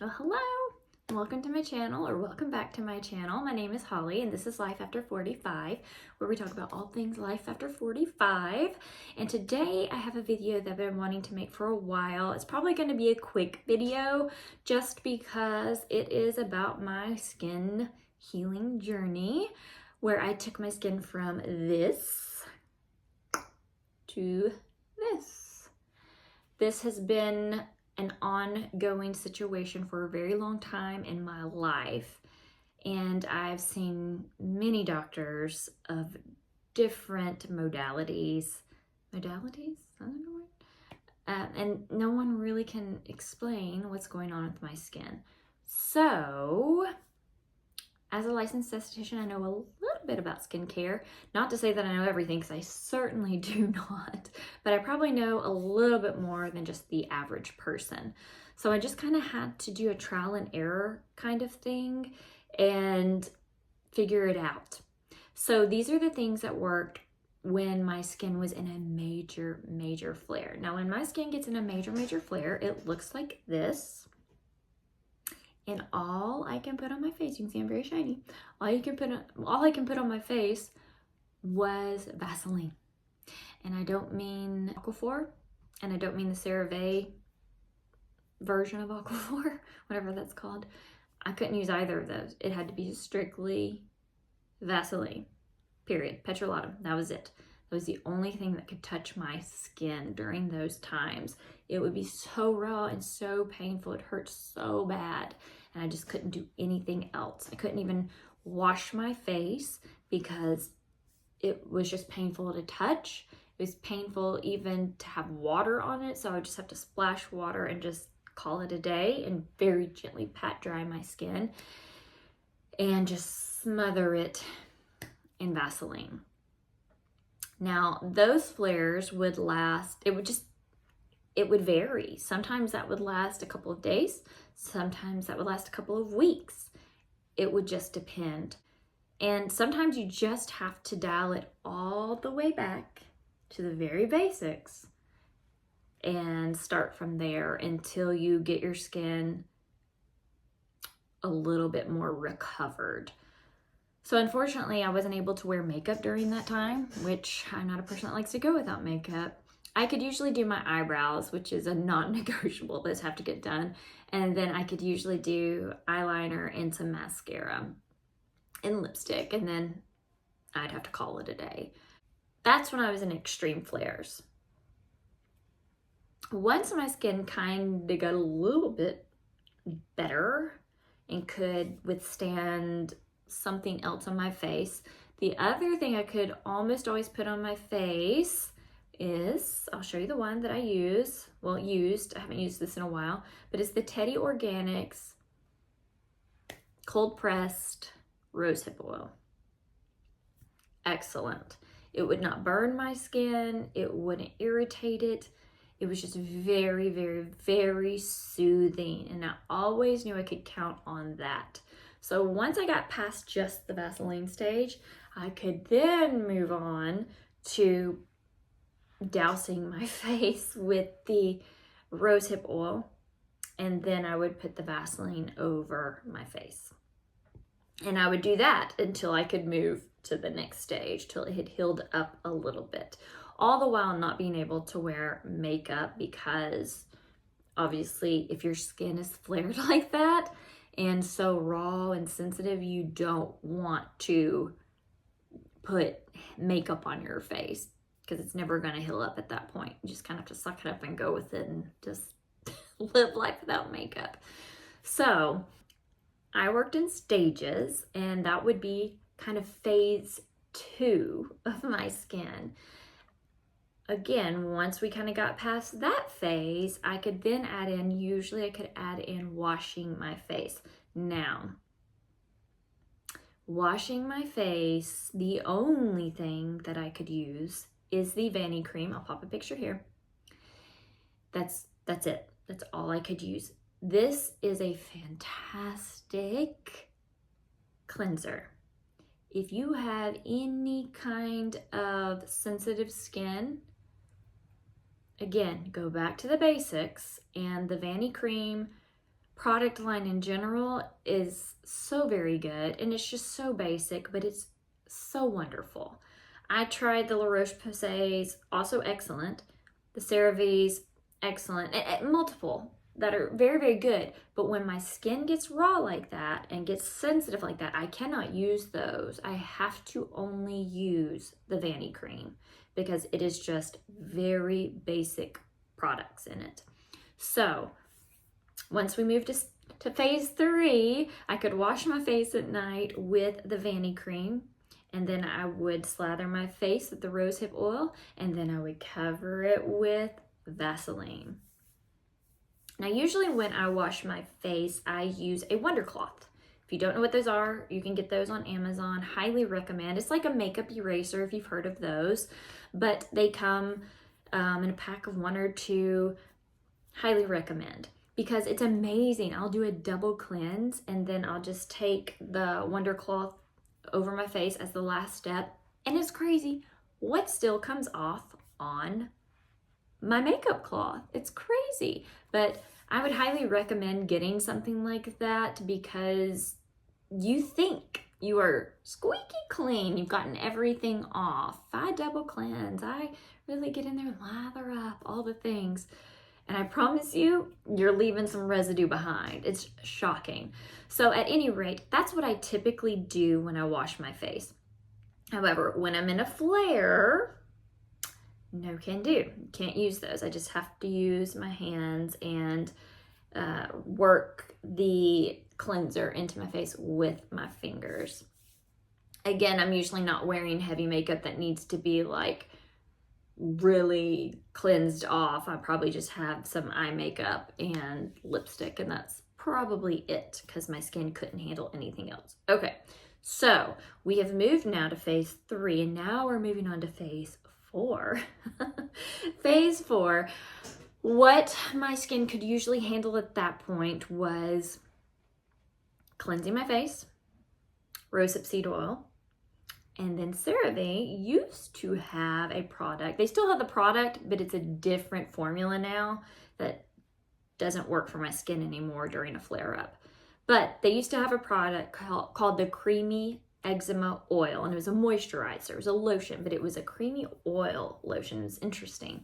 Well, hello, and welcome to my channel, or welcome back to my channel. My name is Holly, and this is Life After 45, where we talk about all things life after 45. And today I have a video that I've been wanting to make for a while. It's probably going to be a quick video, just because it is about my skin healing journey, where I took my skin from this to this. This has been an ongoing situation for a very long time in my life, and I've seen many doctors of different modalities. I don't know what. And no one really can explain what's going on with my skin. So, as a licensed esthetician, I know a little bit about skincare. Not to say that I know everything, because I certainly do not, but I probably know a little bit more than just the average person. So I just kind of had to do a trial and error kind of thing and figure it out. So these are the things that worked when my skin was in a major flare. Now, when my skin gets in a major flare, it looks like this. And all I can put on my face, you can see I'm very shiny. All I can put on my face was Vaseline. And I don't mean Aquaphor, and I don't mean the CeraVe version of Aquaphor, whatever that's called. I couldn't use either of those. It had to be strictly Vaseline, period. Petrolatum, that was it. That was the only thing that could touch my skin during those times. It would be so raw and so painful. It hurt so bad. And I just couldn't do anything else. I couldn't even wash my face because it was just painful to touch. It was painful even to have water on it. So I would just have to splash water and just call it a day and very gently pat dry my skin and just smother it in Vaseline. Now, those flares would last, it would vary. Sometimes that would last a couple of days. Sometimes that would last a couple of weeks. It would just depend. And sometimes you just have to dial it all the way back to the very basics and start from there until you get your skin a little bit more recovered. So unfortunately, I wasn't able to wear makeup during that time, which I'm not a person that likes to go without makeup. I could usually do my eyebrows, which is a non-negotiable. Those have to get done. And then I could usually do eyeliner and some mascara and lipstick, and then I'd have to call it a day. That's when I was in extreme flares. Once my skin kind of got a little bit better and could withstand something else on my face, the other thing I could almost always put on my face is, I'll show you the one that I use. Well, I haven't used this in a while, but it's the Teddy Organics cold pressed rosehip oil. Excellent. It would not burn my skin. It wouldn't irritate it. It was just very soothing. And I always knew I could count on that. So once I got past just the Vaseline stage, I could then move on to dousing my face with the rosehip oil, and then I would put the Vaseline over my face. And I would do that until I could move to the next stage, till it had healed up a little bit. All the while not being able to wear makeup, because obviously if your skin is flared like that and so raw and sensitive, you don't want to put makeup on your face, because it's never going to heal up at that point. You just kind of have to suck it up and go with it and just live life without makeup. So I worked in stages, and that would be kind of phase 2 of my skin. Again, once we kind of got past that phase, I could then add in washing my face. Now, washing my face, the only thing that I could use is the Vanicream. I'll pop a picture here. That's it. That's all I could use. This is a fantastic cleanser. If you have any kind of sensitive skin, again, go back to the basics, and the Vanicream product line in general is so very good, and it's just so basic, but it's so wonderful. I tried the La Roche-Posay's, also excellent. The CeraVe's, excellent. And multiple that are very, very good. But when my skin gets raw like that and gets sensitive like that, I cannot use those. I have to only use the Vanicream because it is just very basic products in it. So once we moved to phase 3, I could wash my face at night with the Vanicream, and then I would slather my face with the rosehip oil, and then I would cover it with Vaseline. Now, usually when I wash my face, I use a Wonder Cloth. If you don't know what those are, you can get those on Amazon. Highly recommend. It's like a makeup eraser if you've heard of those, but they come in a pack of 1 or 2. Highly recommend because it's amazing. I'll do a double cleanse and then I'll just take the Wonder Cloth over my face as the last step, and it's crazy what still comes off on my makeup cloth. It's crazy, but I would highly recommend getting something like that because you think you are squeaky clean, you've gotten everything off. I double cleanse, I really get in there, lather up, all the things, and I promise you, you're leaving some residue behind. It's shocking. So at any rate, that's what I typically do when I wash my face. However, when I'm in a flare, no can do. Can't use those. I just have to use my hands and work the cleanser into my face with my fingers. Again, I'm usually not wearing heavy makeup that needs to be like really cleansed off. I probably just have some eye makeup and lipstick, and that's probably it because my skin couldn't handle anything else. Okay, so we have moved now to phase 3, and now we're moving on to phase 4. Phase 4, what my skin could usually handle at that point was cleansing my face, rosehip seed oil, and then CeraVe used to have a product. They still have the product, but it's a different formula now that doesn't work for my skin anymore during a flare-up. But they used to have a product called the Creamy Eczema Oil, and it was a moisturizer. It was a lotion, but it was a creamy oil lotion. It was interesting.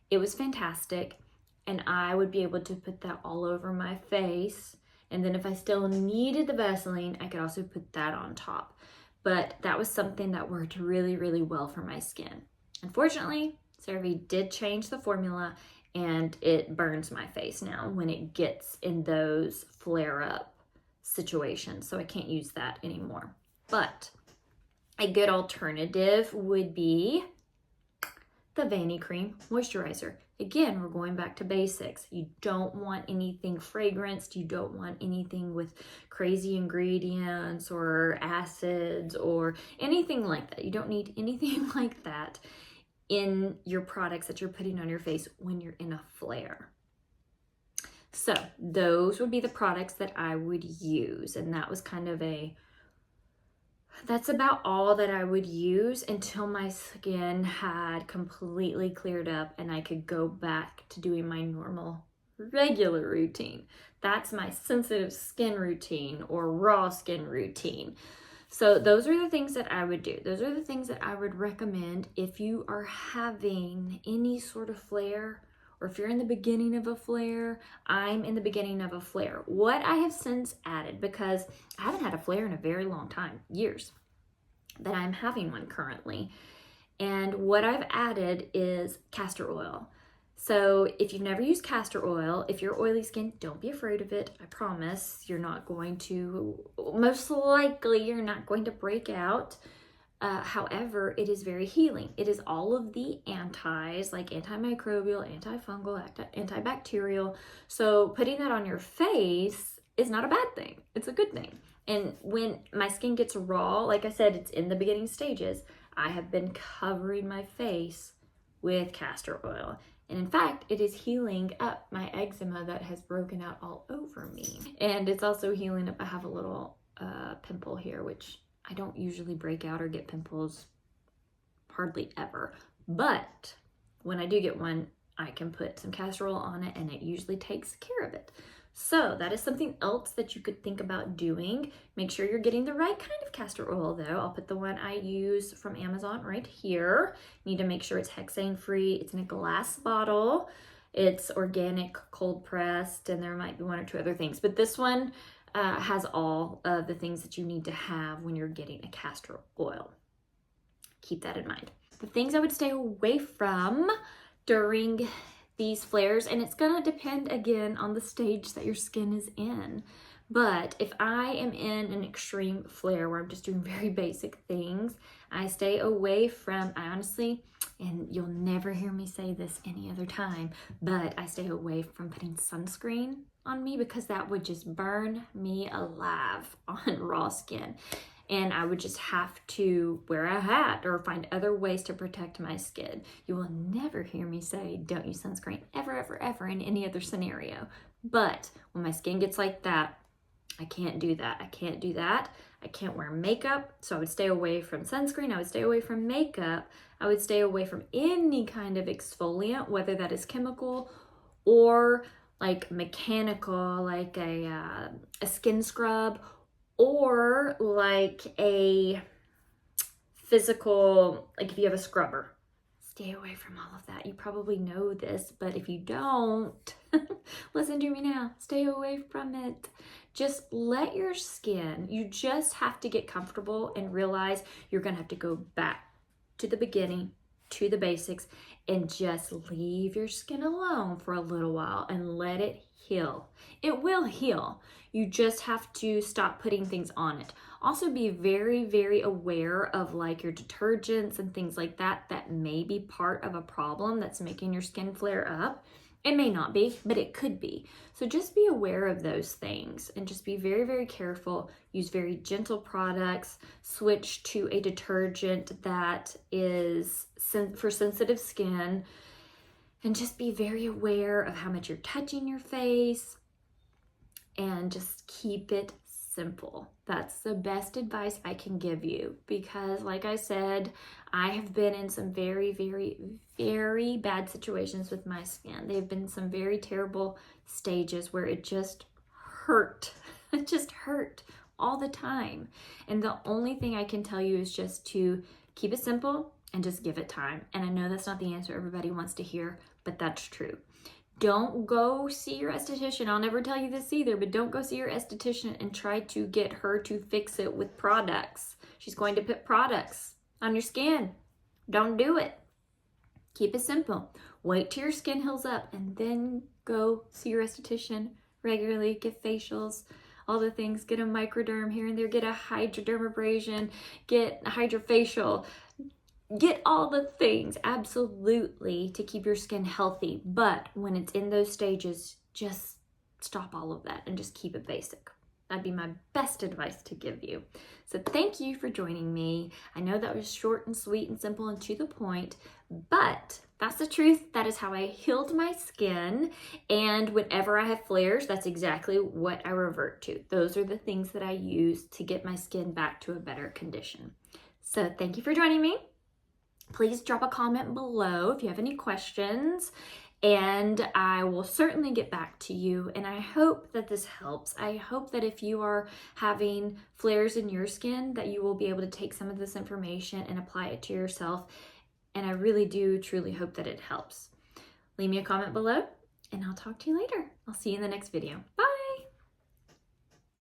It was fantastic, and I would be able to put that all over my face. And then if I still needed the Vaseline, I could also put that on top. But that was something that worked really, really well for my skin. Unfortunately, CeraVe did change the formula, and it burns my face now when it gets in those flare-up situations. So I can't use that anymore. But a good alternative would be the Vanicream moisturizer. Again, we're going back to basics. You don't want anything fragranced. You don't want anything with crazy ingredients or acids or anything like that. You don't need anything like that in your products that you're putting on your face when you're in a flare. So those would be the products that I would use. And that was kind of that's about all that I would use until my skin had completely cleared up and I could go back to doing my normal, regular routine. That's my sensitive skin routine or raw skin routine. So those are the things that I would do. Those are the things that I would recommend if you are having any sort of flare, or if you're in the beginning of a flare. I'm in the beginning of a flare. What I have since added, because I haven't had a flare in a very long time, years, but I'm having one currently. And what I've added is castor oil. So if you've never used castor oil, if you're oily skin, don't be afraid of it. I promise you're not going to, most likely you're not going to break out. However, it is very healing. It is all of the antis, like antimicrobial, antifungal, antibacterial. So putting that on your face is not a bad thing. It's a good thing. And when my skin gets raw, like I said, it's in the beginning stages, I have been covering my face with castor oil. And in fact, it is healing up my eczema that has broken out all over me. And it's also healing up, I have a little pimple here, which I don't usually break out or get pimples hardly ever. But when I do get one, I can put some castor oil on it and it usually takes care of it. So that is something else that you could think about doing. Make sure you're getting the right kind of castor oil though. I'll put the one I use from Amazon right here. You need to make sure it's hexane free. It's in a glass bottle. It's organic, cold pressed, and there might be one or two other things, but this one has all of the things that you need to have when you're getting a castor oil. Keep that in mind. The things I would stay away from during these flares, and it's gonna depend again on the stage that your skin is in. But if I am in an extreme flare where I'm just doing very basic things, I stay away from, I honestly, and you'll never hear me say this any other time, but I stay away from putting sunscreen on me because that would just burn me alive on raw skin. And I would just have to wear a hat or find other ways to protect my skin. You will never hear me say, don't use sunscreen ever, ever, ever in any other scenario. But when my skin gets like that, I can't do that. I can't do that. I can't wear makeup. So I would stay away from sunscreen. I would stay away from makeup. I would stay away from any kind of exfoliant, whether that is chemical or like mechanical, like a skin scrub, or like a physical, like if you have a scrubber. Stay away from all of that. You probably know this, but if you don't, listen to me now. Stay away from it. Just let your skin, you just have to get comfortable and realize you're gonna have to go back to the beginning, to the basics, and just leave your skin alone for a little while and let it heal. It will heal. You just have to stop putting things on it. Also be very, very aware of like your detergents and things like that that may be part of a problem that's making your skin flare up. It may not be, but it could be. So just be aware of those things and just be very, very careful. Use very gentle products. Switch to a detergent that is for sensitive skin. And just be very aware of how much you're touching your face. And just keep it simple. That's the best advice I can give you because like I said, I have been in some very, very, very bad situations with my skin. There have been some very terrible stages where it just hurt. It just hurt all the time. And the only thing I can tell you is just to keep it simple and just give it time. And I know that's not the answer everybody wants to hear, but that's true. Don't go see your esthetician. I'll never tell you this either, but don't go see your esthetician and try to get her to fix it with products. She's going to put products on your skin. Don't do it. Keep it simple. Wait till your skin heals up and then go see your esthetician regularly. Get facials, all the things. Get a microderm here and there. Get a hydrodermabrasion. Get a hydrofacial. Get all the things, absolutely, to keep your skin healthy. But when it's in those stages, just stop all of that and just keep it basic. That'd be my best advice to give you. So thank you for joining me. I know that was short and sweet and simple and to the point, but that's the truth. That is how I healed my skin. And whenever I have flares, that's exactly what I revert to. Those are the things that I use to get my skin back to a better condition. So thank you for joining me. Please drop a comment below if you have any questions, and I will certainly get back to you. And I hope that this helps. I hope that if you are having flares in your skin, that you will be able to take some of this information and apply it to yourself. And I really do truly hope that it helps. Leave me a comment below, and I'll talk to you later. I'll see you in the next video. Bye!